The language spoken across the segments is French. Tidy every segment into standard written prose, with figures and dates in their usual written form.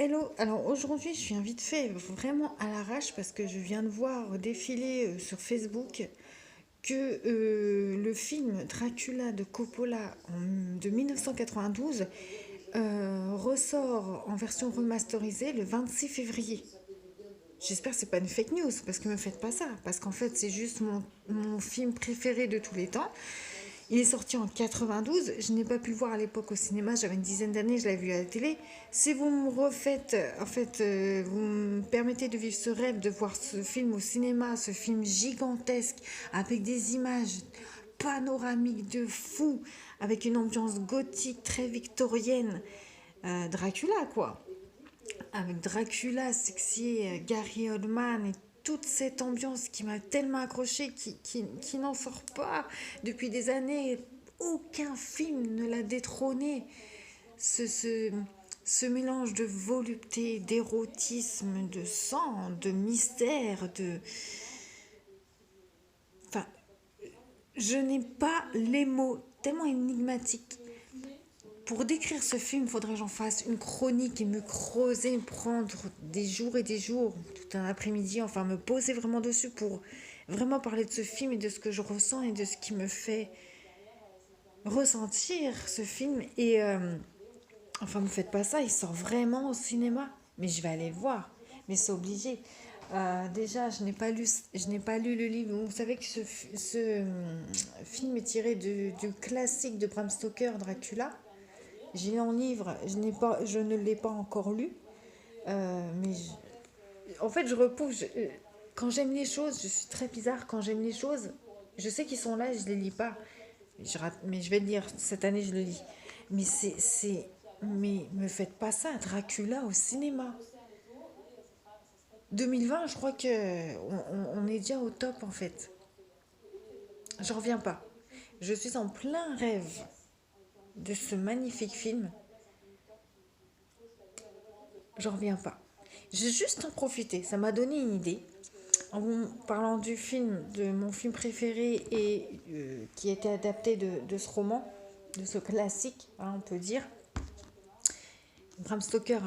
Hello, alors aujourd'hui je suis vite fait vraiment à l'arrache parce que je viens de voir défiler sur Facebook que le film Dracula de Coppola de 1992 ressort en version remasterisée le 26 février. J'espère que c'est pas une fake news parce que me faites pas ça, parce qu'en fait c'est juste mon film préféré de tous les temps. Il est sorti en 92, je n'ai pas pu le voir à l'époque au cinéma, j'avais une dizaine d'années, je l'avais vu à la télé. Si vous me refaites, vous me permettez de vivre ce rêve, de voir ce film au cinéma, ce film gigantesque, avec des images panoramiques de fou, avec une ambiance gothique très victorienne, Dracula quoi, avec Dracula, sexy, Gary Oldman et toute cette ambiance qui m'a tellement accrochée, qui n'en sort pas depuis des années. Aucun film ne l'a détrôné. Ce mélange de volupté, d'érotisme, de sang, de mystère, de... Enfin, je n'ai pas les mots, tellement énigmatique. Pour décrire ce film, il faudrait que j'en fasse une chronique et me creuser, prendre des jours et des jours, tout un après-midi, enfin me poser vraiment dessus pour vraiment parler de ce film et de ce que je ressens et de ce qui me fait ressentir ce film. Et enfin, me faites pas ça, il sort vraiment au cinéma. Mais je vais aller le voir, mais c'est obligé. Déjà, je n'ai pas lu le livre. Vous savez que film est tiré du classique de Bram Stoker, Dracula. J'ai lu en livre, je ne l'ai pas encore lu, en fait, je repousse. Quand j'aime les choses, je suis très bizarre. Quand j'aime les choses, je sais qu'ils sont là, je les lis pas. Mais je vais le lire cette année, je le lis. Mais me faites pas ça, Dracula au cinéma. 2020, je crois que on est déjà au top en fait. J'en reviens pas. Je suis en plein rêve de ce magnifique film. J'en reviens pas. J'ai juste en profité. Ça m'a donné une idée. En vous parlant du film, de mon film préféré et qui a été adapté de ce roman, de ce classique, hein, on peut dire. Bram Stoker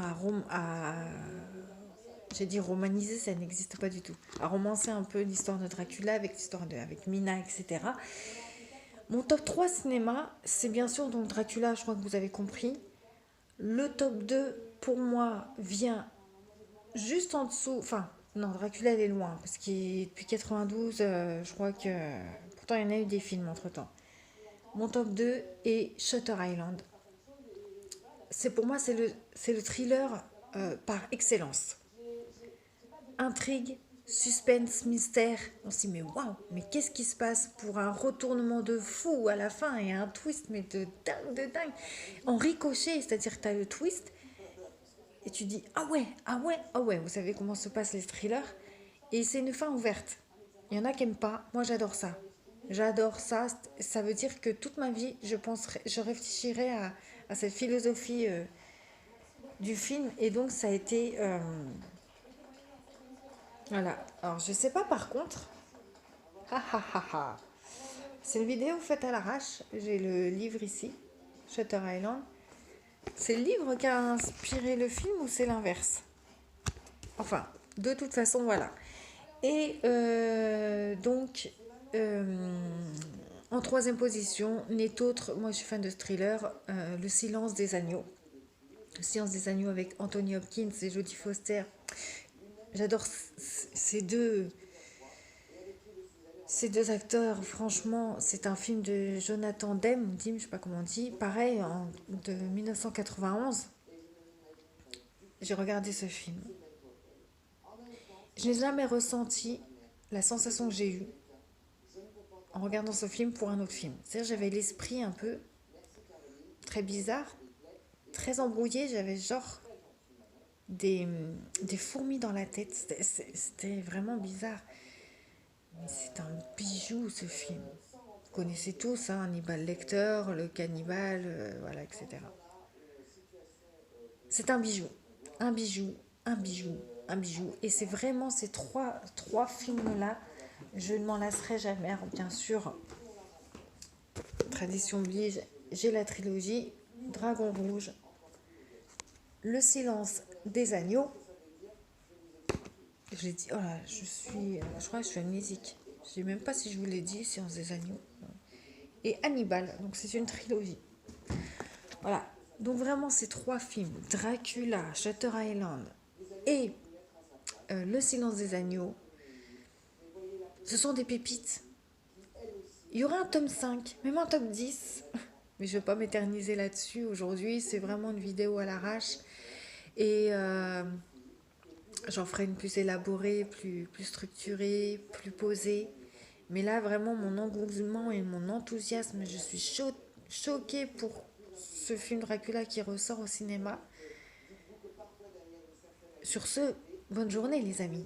j'ai dit romanisé, ça n'existe pas du tout. A romancé un peu l'histoire de Dracula avec Mina, etc. Mon top 3 cinéma, c'est bien sûr donc Dracula, je crois que vous avez compris. Le top 2, pour moi, vient juste en dessous, enfin, non, Dracula, elle est loin, parce que depuis 92, je crois que... Pourtant, il y en a eu des films entre-temps. Mon top 2 est Shutter Island. Pour moi, c'est le thriller par excellence. Intrigue, suspense, mystère. On se dit, mais waouh, mais qu'est-ce qui se passe pour un retournement de fou à la fin et un twist, mais de dingue, de dingue. En ricochet, c'est-à-dire que tu as le twist, et tu dis ah ouais, ah ouais, ah ouais, vous savez comment se passent les thrillers. Et c'est une fin ouverte. Il y en a qui n'aiment pas, moi j'adore ça. J'adore ça, ça veut dire que toute ma vie, je réfléchirai à cette philosophie du film. Et donc ça a été... voilà. Alors je sais pas par contre... Ha ha ha ha. C'est une vidéo faite à l'arrache. J'ai le livre ici, Shutter Island. C'est le livre qui a inspiré le film ou c'est l'inverse? Enfin, de toute façon, voilà. Et donc, en troisième position, n'est autre, moi je suis fan de ce thriller, Le silence des agneaux. Le silence des agneaux avec Anthony Hopkins et Jodie Foster. J'adore ces deux acteurs. Franchement, c'est un film de Jonathan Demme, je sais pas comment on dit, pareil, de 1991. J'ai regardé ce film. Je n'ai jamais ressenti la sensation que j'ai eue en regardant ce film pour un autre film. C'est-à-dire j'avais l'esprit un peu très bizarre, très embrouillé, j'avais genre des, des fourmis dans la tête. C'était vraiment bizarre. Mais c'est un bijou ce film. Vous connaissez tous, hein, Hannibal Lecter, le cannibale, voilà, etc. C'est un bijou, un bijou, un bijou, un bijou. Et c'est vraiment ces trois films-là, je ne m'en lasserai jamais. Alors, bien sûr, tradition oblige, j'ai la trilogie Dragon Rouge, Le Silence des agneaux. Je l'ai dit, oh là, je crois que je suis amnésique. Je ne sais même pas si je vous l'ai dit, Silence des agneaux. Et Hannibal, donc c'est une trilogie. Voilà, donc vraiment ces trois films, Dracula, Shutter Island et Le Silence des agneaux, ce sont des pépites. Il y aura un tome 5, même un tome 10, mais je ne vais pas m'éterniser là-dessus. Aujourd'hui, c'est vraiment une vidéo à l'arrache. Et j'en ferai une plus élaborée, plus structurée, plus posée. Mais là, vraiment, mon engouement et mon enthousiasme, je suis choquée pour ce film Dracula qui ressort au cinéma. Sur ce, bonne journée les amis.